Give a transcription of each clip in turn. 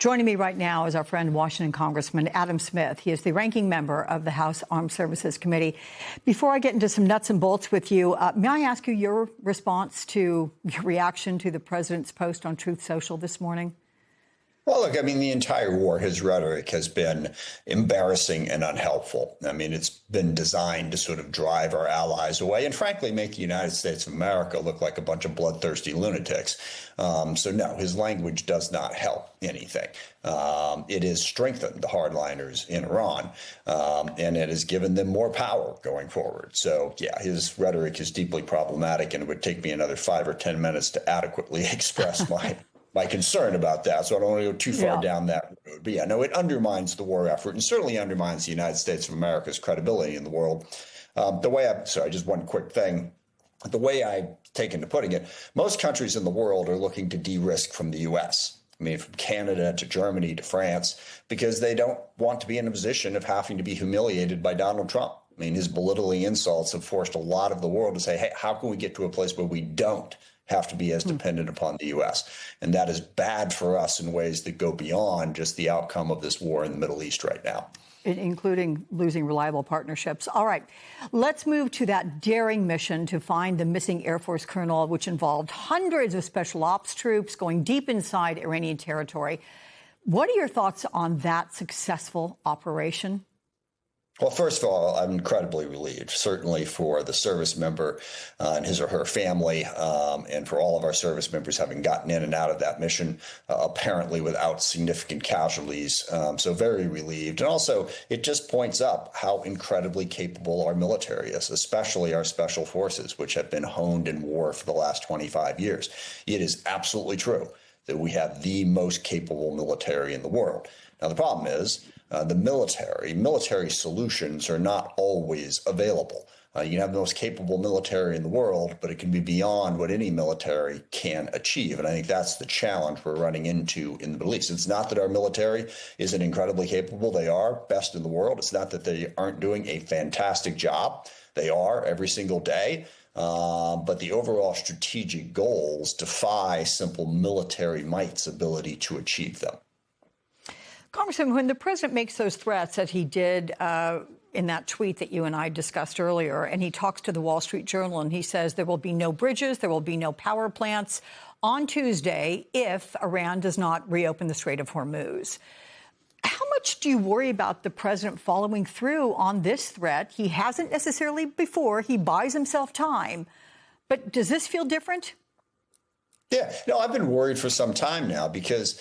Joining me right now is our friend, Washington Congressman Adam Smith. He is the ranking member of the House Armed Services Committee. Before I get into some nuts and bolts with you, may I ask you your response to your reaction to the president's post on Truth Social this morning? Well, look, I mean, the entire war, his rhetoric has been embarrassing and unhelpful. I mean, it's been designed to sort of drive our allies away and, frankly, make the United States of America look like a bunch of bloodthirsty lunatics. So, no, his language does not help anything. It has strengthened the hardliners in Iran, and it has given them more power going forward. So, yeah, his rhetoric is deeply problematic, and it would take me another 5 or 10 minutes to adequately express my concern about that. So I don't want to go too far down that road. But yeah, no, it undermines the war effort and certainly undermines the United States of America's credibility in the world. Just one quick thing. The way I've taken to putting it, most countries in the world are looking to de-risk from the U.S. I mean, from Canada to Germany to France, because they don't want to be in a position of having to be humiliated by Donald Trump. I mean, his belittling insults have forced a lot of the world to say, hey, how can we get to a place where we don't have to be as dependent upon the U.S.? And that is bad for us in ways that go beyond just the outcome of this war in the Middle East right now, including losing reliable partnerships. All right, let's move to that daring mission to find the missing Air Force colonel, which involved hundreds of special ops troops going deep inside Iranian territory. What are your thoughts on that successful operation? Well, first of all, I'm incredibly relieved, certainly for the service member and his or her family, and for all of our service members having gotten in and out of that mission, apparently without significant casualties. So very relieved. And also, it just points up how incredibly capable our military is, especially our special forces, which have been honed in war for the last 25 years. It is absolutely true that we have the most capable military in the world. Now, the problem is the military solutions are not always available. You can have the most capable military in the world, but it can be beyond what any military can achieve. And I think that's the challenge we're running into in the Middle East. It's not that our military isn't incredibly capable. They are best in the world. It's not that they aren't doing a fantastic job. They are every single day. But the overall strategic goals defy simple military might's ability to achieve them. Congressman, when the president makes those threats, as he did in that tweet that you and I discussed earlier, and he talks to the Wall Street Journal and he says there will be no bridges, there will be no power plants on Tuesday if Iran does not reopen the Strait of Hormuz. How much do you worry about the president following through on this threat? He hasn't necessarily before. He buys himself time. But does this feel different? Yeah, no, I've been worried for some time now because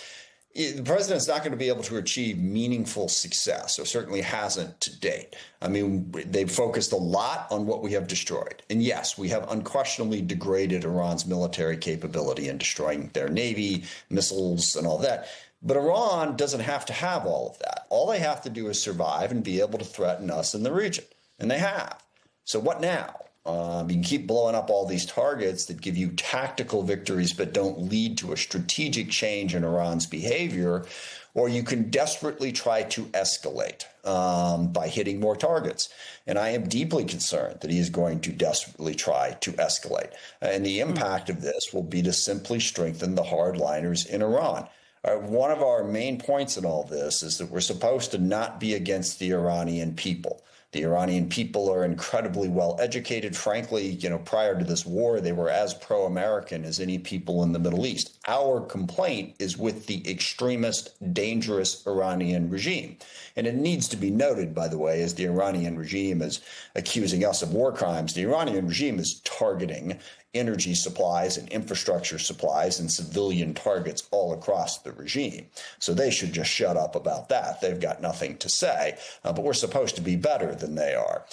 the president's not going to be able to achieve meaningful success, or certainly hasn't to date. I mean, they've focused a lot on what we have destroyed. And yes, we have unquestionably degraded Iran's military capability in destroying their navy, missiles, and all that. But Iran doesn't have to have all of that. All they have to do is survive and be able to threaten us in the region. And they have. So what now? You can keep blowing up all these targets that give you tactical victories but don't lead to a strategic change in Iran's behavior, or you can desperately try to escalate by hitting more targets. And I am deeply concerned that he is going to desperately try to escalate. And the impact of this will be to simply strengthen the hardliners in Iran. One of our main points in all this is that we're supposed to not be against the Iranian people. The Iranian people are incredibly well educated. Frankly, prior to this war, they were as pro-American as any people in the Middle East. Our complaint is with the extremist, dangerous Iranian regime. And it needs to be noted, by the way, as the Iranian regime is accusing us of war crimes, the Iranian regime is targeting energy supplies and infrastructure supplies and civilian targets all across the regime. So they should just shut up about that. They've got nothing to say, but we're supposed to be better than they are.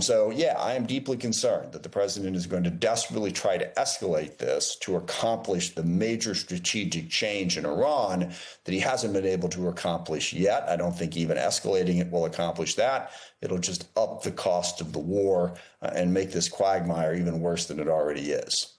So, yeah, I am deeply concerned that the president is going to desperately try to escalate this to accomplish the major strategic change in Iran that he hasn't been able to accomplish yet. I don't think even escalating it will accomplish that. It'll just up the cost of the war and make this quagmire even worse than it already is.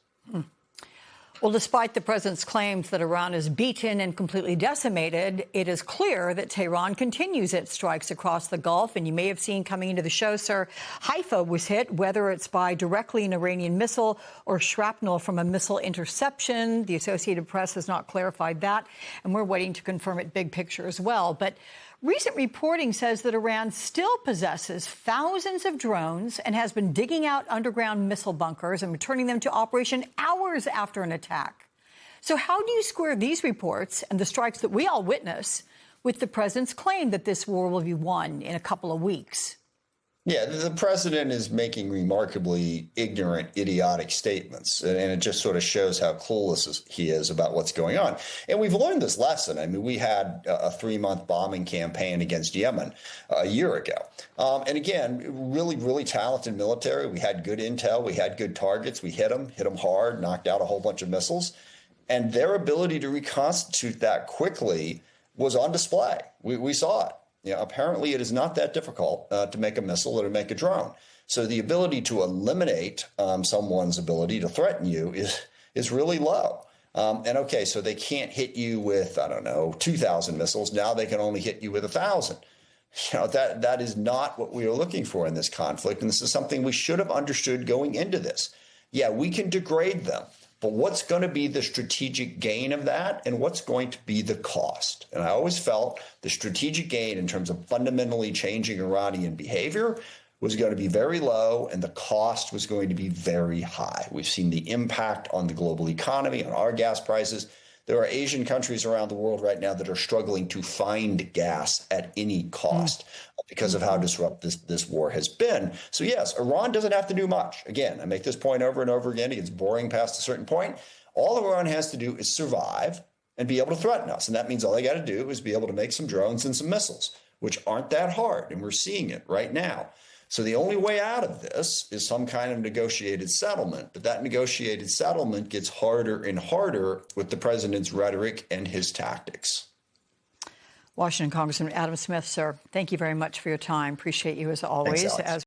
Well, despite the president's claims that Iran is beaten and completely decimated, it is clear that Tehran continues its strikes across the Gulf. And you may have seen coming into the show, sir, Haifa was hit, whether it's by directly an Iranian missile or shrapnel from a missile interception. The Associated Press has not clarified that, and we're waiting to confirm it big picture as well. But recent reporting says that Iran still possesses thousands of drones and has been digging out underground missile bunkers and returning them to operation hours after an attack. So how do you square these reports and the strikes that we all witness with the president's claim that this war will be won in a couple of weeks? Yeah, the president is making remarkably ignorant, idiotic statements, and it just sort of shows how clueless he is about what's going on. And we've learned this lesson. I mean, we had a 3-month bombing campaign against Yemen a year ago. And again, really, really talented military. We had good intel. We had good targets. We hit them hard, knocked out a whole bunch of missiles. And their ability to reconstitute that quickly was on display. We saw it. Yeah, apparently it is not that difficult to make a missile or to make a drone. So the ability to eliminate someone's ability to threaten you is really low. And okay, so they can't hit you with, I don't know, 2,000 missiles. Now they can only hit you with 1,000. You know, that is not what we are looking for in this conflict. And this is something we should have understood going into this. Yeah, we can degrade them. But what's going to be the strategic gain of that, and what's going to be the cost? And I always felt the strategic gain in terms of fundamentally changing Iranian behavior was going to be very low, and the cost was going to be very high. We've seen the impact on the global economy, on our gas prices. There are Asian countries around the world right now that are struggling to find gas at any cost because of how disruptive this war has been. So yes, Iran doesn't have to do much. Again, I make this point over and over again. It gets boring past a certain point. All Iran has to do is survive and be able to threaten us. And that means all they got to do is be able to make some drones and some missiles, which aren't that hard. And we're seeing it right now. So the only way out of this is some kind of negotiated settlement. But that negotiated settlement gets harder and harder with the president's rhetoric and his tactics. Washington Congressman Adam Smith, sir, thank you very much for your time. Appreciate you as always. Thanks, Alex.